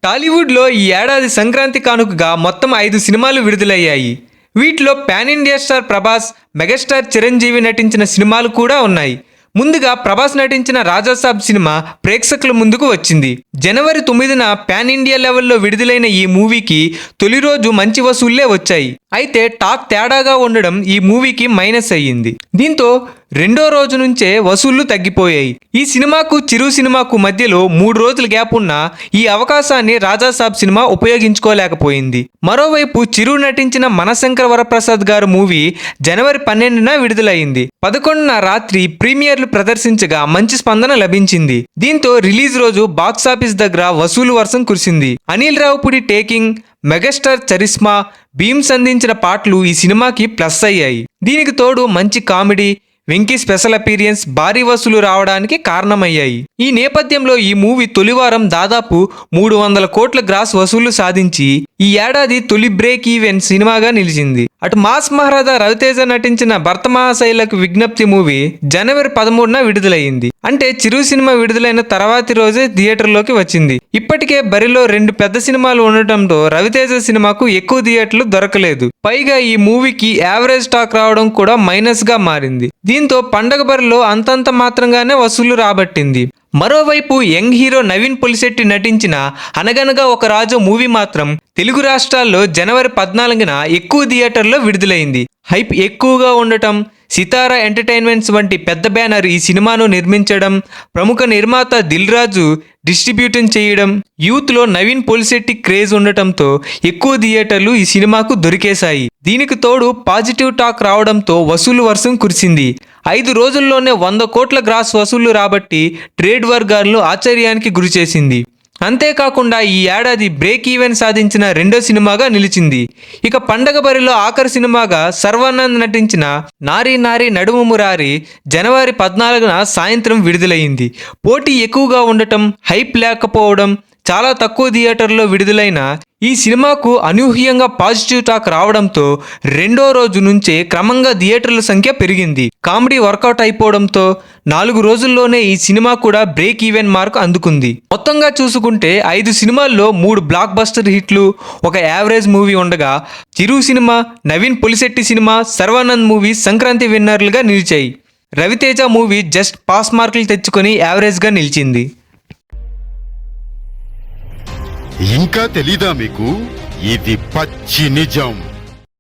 టాలీవుడ్లో ఈ ఏడాది సంక్రాంతి కానుకగా మొత్తం 5 సినిమాలు విడుదలయ్యాయి. వీటిలో pan India star Prabhas, megastar Chiranjeevi నటించిన సినిమాలు కూడా ఉన్నాయి. ముందుగా ప్రభాస్ నటించిన రాజాసాబ్ సినిమా ప్రేక్షకుల ముందుకు వచ్చింది. జనవరి 9న పాన్ ఇండియా లెవెల్లో విడుదలైన ఈ మూవీకి తొలి రోజు మంచి వసూళ్లే వచ్చాయి. అయితే టాక్ తేడాగా ఉండడం ఈ మూవీకి మైనస్ అయ్యింది. దీంతో రెండో రోజు నుంచే వసూళ్లు తగ్గిపోయాయి. ఈ సినిమాకు చిరు సినిమాకు మధ్యలో 3 రోజుల గ్యాప్ ఉన్న ఈ అవకాశాన్ని రాజాసాబ్ సినిమా ఉపయోగించుకోలేకపోయింది. మరోవైపు చిరు నటించిన మనశంకర వరప్రసాద్ గారు మూవీ జనవరి 12న విడుదలైంది. 11న రాత్రి ప్రీమియర్లు ప్రదర్శించగా మంచి స్పందన లభించింది. దీంతో రిలీజ్ రోజు బాక్సాఫీస్ దగ్గర వసూలు వర్షం కురిసింది. Anil Ravipudi taking, megastar charisma, Bheems అందించిన పాటలు ఈ సినిమాకి ప్లస్ అయ్యాయి. దీనికి తోడు మంచి కామెడీ, వెంకీ స్పెషల్ అపీరియన్స్ భారీ వసూలు రావడానికి కారణమయ్యాయి. ఈ నేపథ్యంలో ఈ మూవీ తొలివారం దాదాపు 300 కోట్ల గ్రాస్ వసూళ్లు సాధించి ఈ ఏడాది తొలి బ్రేక్ ఈవెన్ సినిమాగా నిలిచింది. అటు మాస్ మహారాజా రవితేజ నటించిన భర్త మహాశైలకు విజ్ఞప్తి మూవీ జనవరి 13న విడుదలయ్యింది. అంటే చిరు సినిమా విడుదలైన తర్వాతి రోజే థియేటర్లోకి వచ్చింది. ఇప్పటికే బరిలో 2 పెద్ద సినిమాలు ఉండటంతో రవితేజ సినిమాకు ఎక్కువ థియేటర్లు దొరకలేదు. పైగా ఈ మూవీకి యావరేజ్ టాక్ రావడం కూడా మైనస్ గా మారింది. దీంతో పండగ బరిలో అంతంత మాత్రంగానే వసూళ్లు రాబట్టింది. మరోవైపు యంగ్ హీరో నవీన్ పొలిశెట్టి నటించిన అనగనగా ఒక రాజు మూవీ మాత్రం తెలుగు రాష్ట్రాల్లో జనవరి 14న ఎక్కువ థియేటర్లో విడుదలైంది. హైప్ ఎక్కువగా ఉండటం, సితారా ఎంటర్టైన్మెంట్స్ వంటి పెద్ద బ్యానర్ ఈ సినిమాను నిర్మించడం, ప్రముఖ నిర్మాత దిల్ రాజు డిస్ట్రిబ్యూషన్ చేయడం, యూత్లో నవీన్ పొలిశెట్టి క్రేజ్ ఉండటంతో ఎక్కువ థియేటర్లు ఈ సినిమాకు దొరికేశాయి. దీనికి తోడు పాజిటివ్ టాక్ రావడంతో వసూలు వర్షం కురిసింది. 5 రోజుల్లోనే 100 కోట్ల గ్రాస్ వసూళ్లు రాబట్టి ట్రేడ్ వర్గాలను ఆశ్చర్యానికి గురిచేసింది. అంతేకాకుండా ఈ ఏడాది బ్రేక్ ఈవెన్ సాధించిన రెండో సినిమాగా నిలిచింది. ఇక పండగ బరిలో ఆఖరి సినిమాగా సర్వానంద్ నటించిన నారీ నారీ నడుము మురారి జనవరి 14న సాయంత్రం విడుదలైంది. పోటీ ఎక్కువగా ఉండటం, హైప్ లేకపోవడం, చాలా తక్కువ థియేటర్లో విడుదలైన ఈ సినిమాకు అనూహ్యంగా పాజిటివ్ టాక్ రావడంతో రెండో రోజు నుంచే క్రమంగా థియేటర్ల సంఖ్య పెరిగింది. కామెడీ వర్కౌట్ అయిపోవడంతో 4 రోజుల్లోనే ఈ సినిమా కూడా బ్రేక్ ఈవెన్ మార్క్ అందుకుంది. మొత్తంగా చూసుకుంటే 5 సినిమాల్లో 3 బ్లాక్ బస్టర్ హిట్లు, ఒక యావరేజ్ మూవీ ఉండగా చిరు సినిమా, నవీన్ పొలిశెట్టి సినిమా, సర్వానంద్ మూవీ సంక్రాంతి విన్నర్లుగా నిలిచాయి. రవితేజ మూవీ జస్ట్ పాస్ మార్కులు తెచ్చుకొని యావరేజ్గా నిలిచింది. ఇంకా తెలీదా మీకు? ఇది పచ్చి నిజం.